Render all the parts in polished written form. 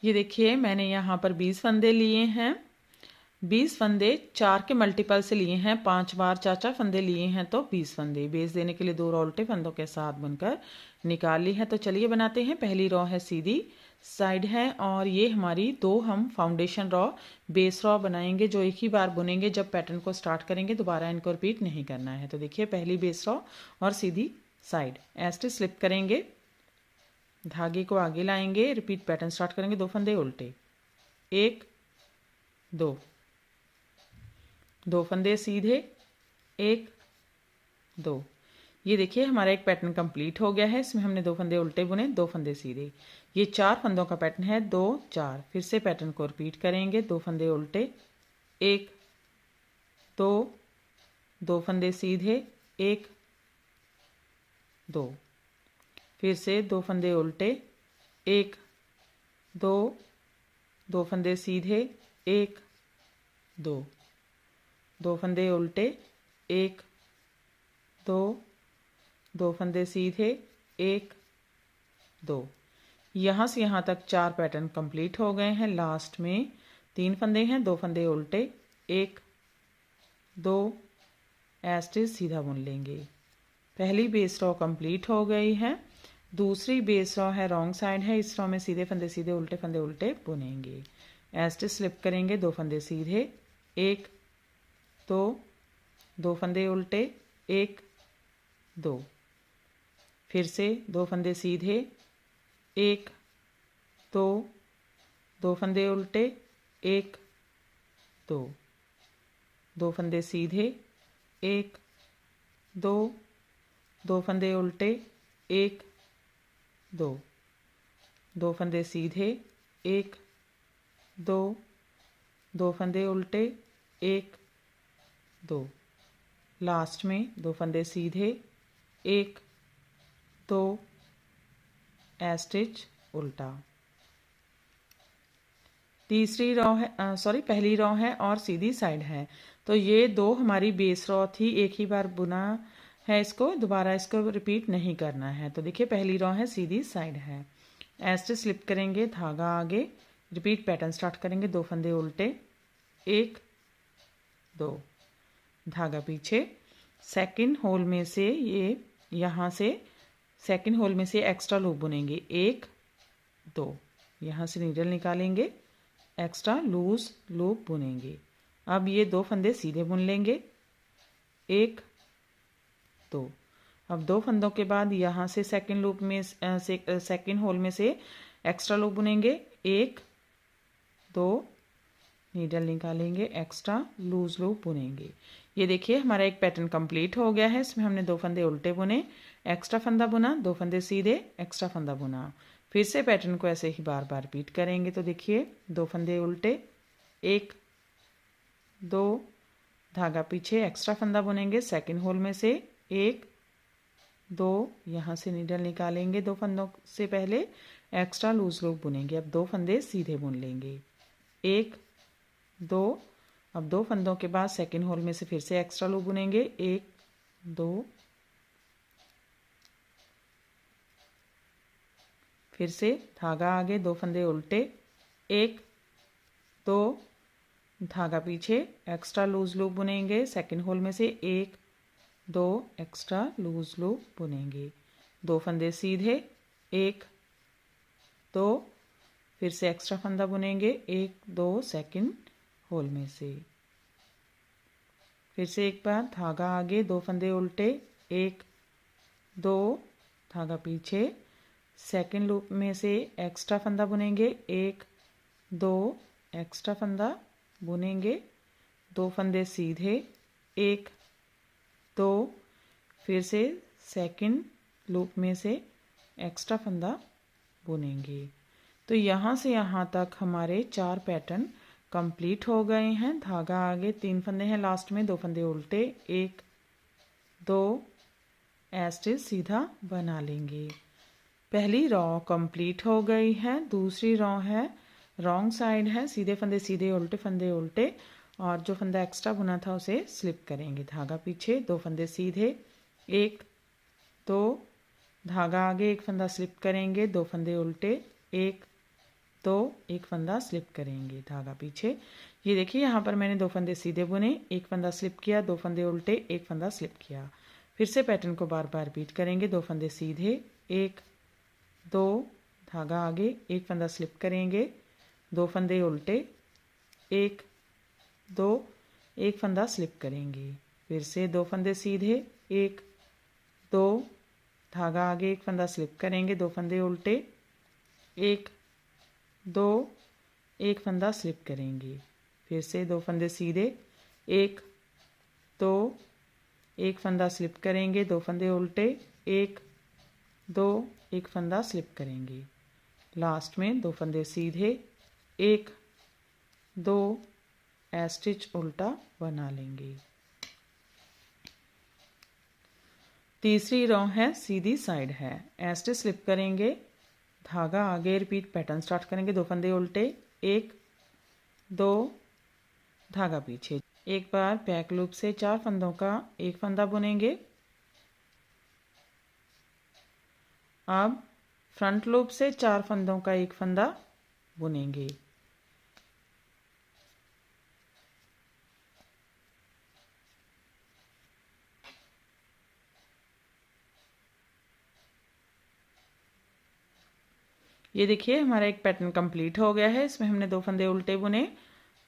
ये देखिए मैंने यहाँ पर 20 फंदे लिए हैं। 20 फंदे 4 के मल्टीपल से लिए हैं, 5 बार 4 फंदे लिए हैं तो 20 फंदे। बेस देने के लिए 2 रॉ उल्टे फंदों के साथ बुनकर निकाल ली है। तो चलिए बनाते हैं। पहली रॉ है सीधी साइड है और ये हमारी 2 हम फाउंडेशन रॉ बेस रॉ बनाएंगे जो एक ही बार बुनेंगे। जब पैटर्न को स्टार्ट करेंगे दोबारा इनको रिपीट नहीं करना है। तो देखिए पहली बेस रॉ और सीधी साइड ऐसे स्लिप करेंगे, धागे को आगे लाएंगे, रिपीट पैटर्न स्टार्ट करेंगे। 2 फंदे उल्टे, 1 2, 2 फंदे सीधे, 1 2। ये देखिए हमारा एक पैटर्न कंप्लीट हो गया है। इसमें हमने 2 फंदे उल्टे बुने, 2 फंदे सीधे। ये 4 फंदों का पैटर्न है, 2 4। फिर से पैटर्न को रिपीट करेंगे। 2 फंदे उल्टे, 1 2, 2 फंदे सीधे, 1 2। फिर से 2 फंदे उल्टे, 1 2, 2 फंदे सीधे, 1 2, 2 फंदे उल्टे, 1 2, 2 फंदे सीधे, 1 2। यहाँ से यहाँ तक 4 पैटर्न कंप्लीट हो गए हैं। लास्ट में 3 फंदे हैं, 2 फंदे उल्टे, 1 2 ऐसे सीधा बुन लेंगे। पहली बेस रॉ कंप्लीट हो गई है। दूसरी बेस रॉ है रॉन्ग साइड है। इस रॉ में सीधे फंदे सीधे, उल्टे फंदे उल्टे बुनेंगे। ऐसे स्लिप करेंगे, 2 फंदे सीधे, 1 2, 2 फंदे उल्टे, 1 2। फिर से 2 फंदे सीधे, 1 2, 2 फंदे उल्टे, 1 2, 2 फंदे सीधे, 1 2, 2 फंदे उल्टे, 1 2, 2 फंदे सीधे, 1 2, 2 फंदे उल्टे, 1 2। लास्ट में 2 फंदे सीधे, 1 2 स्टिच उल्टा। तीसरी रॉ है पहली रॉ है और सीधी साइड है। तो ये 2 हमारी बेस रॉ थी, एक ही बार बुना है इसको, दोबारा इसको रिपीट नहीं करना है। तो देखिए पहली रॉ है, सीधी साइड है। ऐसे स्लिप करेंगे, धागा आगे, रिपीट पैटर्न स्टार्ट करेंगे। 2 फंदे उल्टे, 1 2, धागा पीछे, सेकंड होल में से ये यहाँ से सेकंड होल में से एक्स्ट्रा लूप बुनेंगे, 1 2। यहाँ से नीडल निकालेंगे, एक्स्ट्रा लूज लूप बुनेंगे। अब ये 2 फंदे सीधे बुन लेंगे, 1 2। अब 2 फंदों के बाद यहाँ से सेकंड लूप में सेकंड होल में से एक्स्ट्रा लूप बुनेंगे, 1 2, नीडल निकालेंगे, एक्स्ट्रा लूज लूप बुनेंगे। ये देखिए हमारा एक पैटर्न कंप्लीट हो गया है। इसमें हमने 2 फंदे उल्टे बुने, एक्स्ट्रा फंदा बुना, 2 फंदे सीधे, एक्स्ट्रा फंदा बुना। फिर से पैटर्न को ऐसे ही बार बार रिपीट करेंगे। तो देखिए 2 फंदे उल्टे, 1 2, धागा पीछे, एक्स्ट्रा फंदा बुनेंगे सेकंड होल में से, 1 2, यहाँ से नीडल निकालेंगे, 2 फंदों से पहले एक्स्ट्रा लूज लूप बुनेंगे। अब 2 फंदे सीधे बुन लेंगे, 1 2। अब 2 फंदों के बाद सेकंड होल में से फिर से एक्स्ट्रा लूप बुनेंगे, 1 2। फिर से धागा आगे, 2 फंदे उल्टे, 1 2, धागा पीछे, एक्स्ट्रा लूज लूप बुनेंगे सेकंड होल में से, 1 2, एक्स्ट्रा लूज लूप बुनेंगे। 2 फंदे सीधे, 1 2। फिर से एक्स्ट्रा फंदा बुनेंगे, 1 2, सेकंड होल में से। फिर से एक बार धागा आगे, 2 फंदे उल्टे, 1 2, धागा पीछे, सेकंड लूप में से एक्स्ट्रा फंदा बुनेंगे, 1 2, एक्स्ट्रा फंदा बुनेंगे, 2 फंदे सीधे, 1 2। फिर से सेकंड लूप में से एक्स्ट्रा फंदा बुनेंगे। तो यहाँ से यहाँ तक हमारे 4 पैटर्न कंप्लीट हो गए हैं। धागा आगे, 3 फंदे हैं लास्ट में, 2 फंदे उल्टे, 1 2 ऐसे सीधा बना लेंगे। पहली रॉ कंप्लीट हो गई है। दूसरी रॉ है रॉन्ग साइड है, सीधे फंदे सीधे, उल्टे फंदे उल्टे, और जो फंदा एक्स्ट्रा बुना था उसे स्लिप करेंगे। धागा पीछे, 2 फंदे सीधे, 1 2, धागा आगे, 1 फंदा स्लिप करेंगे, 2 फंदे उल्टे, 1 तो एक फंदा स्लिप करेंगे, धागा पीछे। ये देखिए यहाँ पर मैंने 2 फंदे सीधे बुने, एक फंदा स्लिप किया, 2 फंदे उल्टे, एक फंदा स्लिप किया। फिर से पैटर्न को बार बार रिपीट करेंगे। 2 फंदे सीधे, 1 2, धागा आगे, एक फंदा स्लिप करेंगे, 2 फंदे उल्टे, 1 2, एक फंदा स्लिप करेंगे। फिर से 2 फंदे सीधे, 1 2, धागा आगे, एक फंदा स्लिप करेंगे, 2 फंदे उल्टे, 1 2, एक फंदा स्लिप करेंगे। फिर से 2 फंदे सीधे, 1 2, एक फंदा स्लिप करेंगे, 2 फंदे उल्टे, 1 2, एक फंदा स्लिप करेंगे। लास्ट में 2 फंदे सीधे, 1 2, स्टिच उल्टा बना लेंगे। तीसरी रो है सीधी साइड है, स्टिच स्लिप करेंगे, धागा आगे, रिपीट पैटर्न स्टार्ट करेंगे। 2 फंदे उल्टे, 1 2, धागा पीछे। एक बार बैक लूप से 4 फंदों का एक फंदा बुनेंगे। अब फ्रंट लूप से 4 फंदों का एक फंदा बुनेंगे। ये देखिए हमारा एक पैटर्न कंप्लीट हो गया है। इसमें हमने 2 फंदे उल्टे बुने,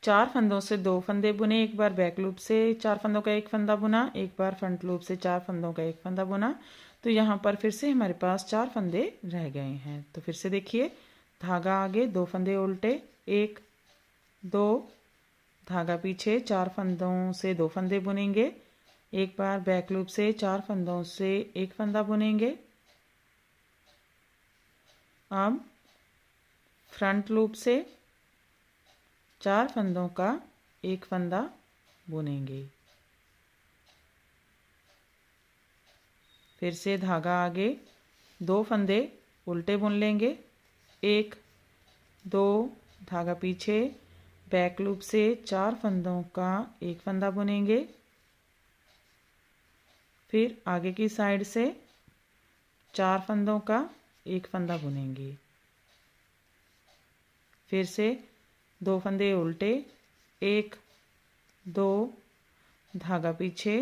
4 फंदों से 2 फंदे बुने, एक बार बैक लूप से 4 फंदों का एक फंदा बुना, एक बार फ्रंट लूप से 4 फंदों का एक फंदा बुना। तो यहाँ पर फिर से हमारे पास 4 फंदे रह गए हैं। तो फिर से देखिए, धागा आगे, 2 फंदे उल्टे, 1 2, धागा पीछे, 4 फंदों से 2 फंदे बुनेंगे, एक बार बैक लूप से 4 फंदों से एक फंदा बुनेंगे। अब फ्रंट लूप से 4 फंदों का एक फंदा बुनेंगे। फिर से धागा आगे, 2 फंदे उल्टे बुन लेंगे, 1 2, धागा पीछे, बैक लूप से 4 फंदों का एक फंदा बुनेंगे। फिर आगे की साइड से 4 फंदों का एक फंदा बुनेंगे। फिर से 2 फंदे उल्टे, 1 2, धागा पीछे,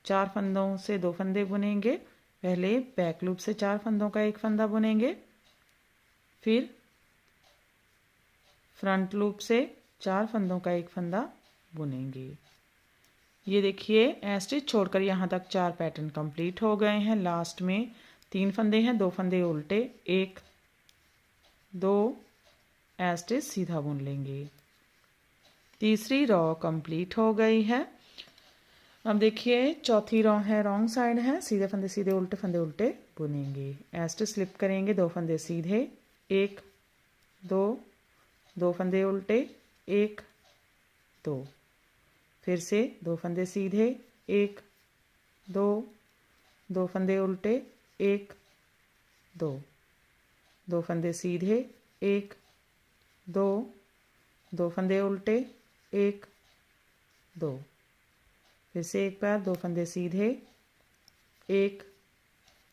4 फंदों से 2 फंदे बुनेंगे। पहले बैक लूप से 4 फंदों का एक फंदा बुनेंगे, फिर फ्रंट लूप से 4 फंदों का एक फंदा बुनेंगे। ये देखिए स्टिच छोड़कर यहाँ तक 4 पैटर्न कंप्लीट हो गए हैं। लास्ट में 3 फंदे हैं, 2 फंदे उल्टे, 1 2, स्टिच सीधा बुन लेंगे। तीसरी रो कंप्लीट हो गई है। अब देखिए चौथी रो है, रॉन्ग साइड है, सीधे फंदे उल्टे बुनेंगे। स्टिच स्लिप करेंगे, 2 फंदे सीधे, 1 2, 2 फंदे उल्टे, 1 2, फिर से 2 फंदे सीधे, 1 2, 2 फंदे उल्टे, 1 2, 2 फंदे सीधे, 1 2, 2 फंदे उल्टे, 1 2, फिर से एक बार 2 फंदे सीधे, 1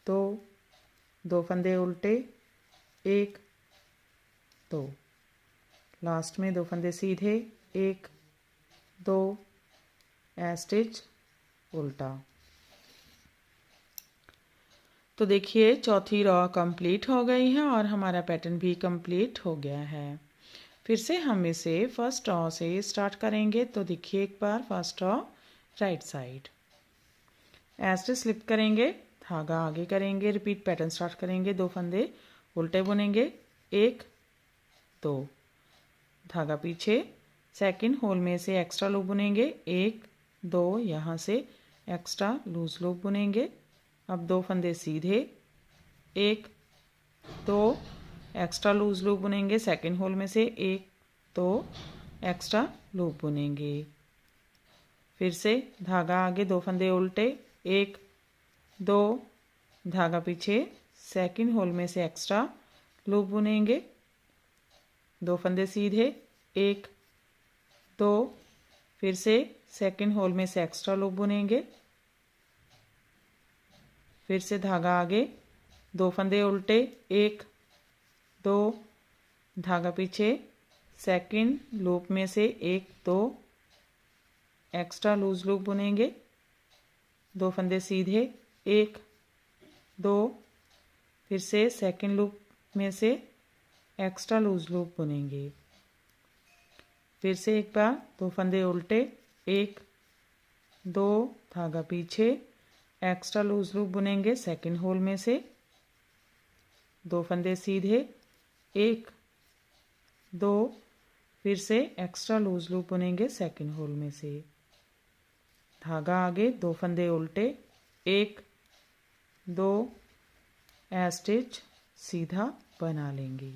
2, 2 फंदे उल्टे, 1 2, लास्ट में 2 फंदे सीधे, 1 2, स्टिच उल्टा। तो देखिए चौथी रो कंप्लीट हो गई है और हमारा पैटर्न भी कंप्लीट हो गया है। फिर से हम इसे फर्स्ट रो से स्टार्ट करेंगे। तो देखिए एक बार first row right side, stitch slip करेंगे, धागा आगे करेंगे, रिपीट पैटर्न स्टार्ट करेंगे, 2 फंदे उल्टे बुनेंगे, 1 2, धागा पीछे, सेकंड होल में से एक्स्ट्रा लूप बुनेंगे, 1 2, यहाँ से एक्स्ट्रा लूज लूप बुनेंगे। अब 2 फंदे सीधे, 1 2, एक्स्ट्रा लूज लूप बुनेंगे, सेकंड होल में से 1 2, एक्स्ट्रा लूप बुनेंगे। फिर से धागा आगे, 2 फंदे उल्टे, 1 2, धागा पीछे, सेकंड होल में से एक्स्ट्रा लूप बुनेंगे, 2 फंदे सीधे, 1 2, फिर से सेकंड होल में से एक्स्ट्रा लूप बुनेंगे। फिर से धागा आगे, 2 फंदे उल्टे, 1 2, धागा पीछे, सेकंड लूप में से एक दो एक्स्ट्रा लूज लूप बुनेंगे, 2 फंदे सीधे, 1 2, फिर से सेकंड लूप में से एक्स्ट्रा लूज लूप बुनेंगे, फिर से एक बार 2 फंदे उल्टे, 1 2, धागा पीछे, एक्स्ट्रा लूज लूप बुनेंगे सेकंड होल में से, 2 फंदे सीधे, 1 2, फिर से एक्स्ट्रा लूज लूप बुनेंगे सेकंड होल में से, धागा आगे, 2 फंदे उल्टे, 1 2, स्टिच सीधा बना लेंगे।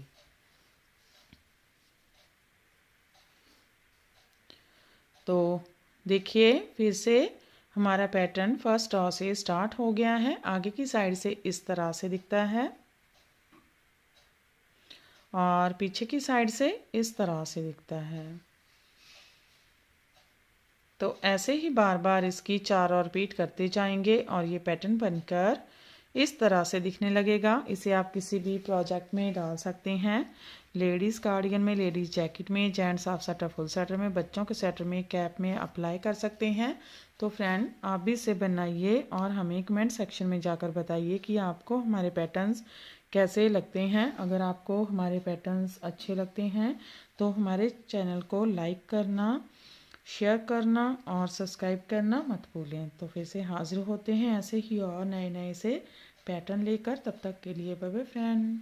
तो देखिए फिर से हमारा पैटर्न फर्स्ट रॉ से स्टार्ट हो गया है। आगे की साइड से इस तरह से दिखता है और पीछे की साइड से इस तरह से दिखता है। तो ऐसे ही बार बार इसकी 4 और रिपीट करते जाएंगे और ये पैटर्न बनकर इस तरह से दिखने लगेगा। इसे आप किसी भी प्रोजेक्ट में डाल सकते हैं, लेडीज़ कार्डिगन में, लेडीज़ जैकेट में, gents half sweater, full sweater में, बच्चों के स्वेटर में, कैप में अप्लाई कर सकते हैं। तो फ्रेंड आप भी इसे बनाइए और हमें कमेंट सेक्शन में जाकर बताइए कि आपको हमारे पैटर्न्स कैसे लगते हैं। अगर आपको हमारे पैटर्न्स अच्छे लगते हैं तो हमारे चैनल को लाइक करना, शेयर करना और सब्सक्राइब करना मत भूलें। तो फिर से हाजिर होते हैं ऐसे ही और नए नए से पैटर्न लेकर। तब तक के लिए बाय बाय फ्रेंड।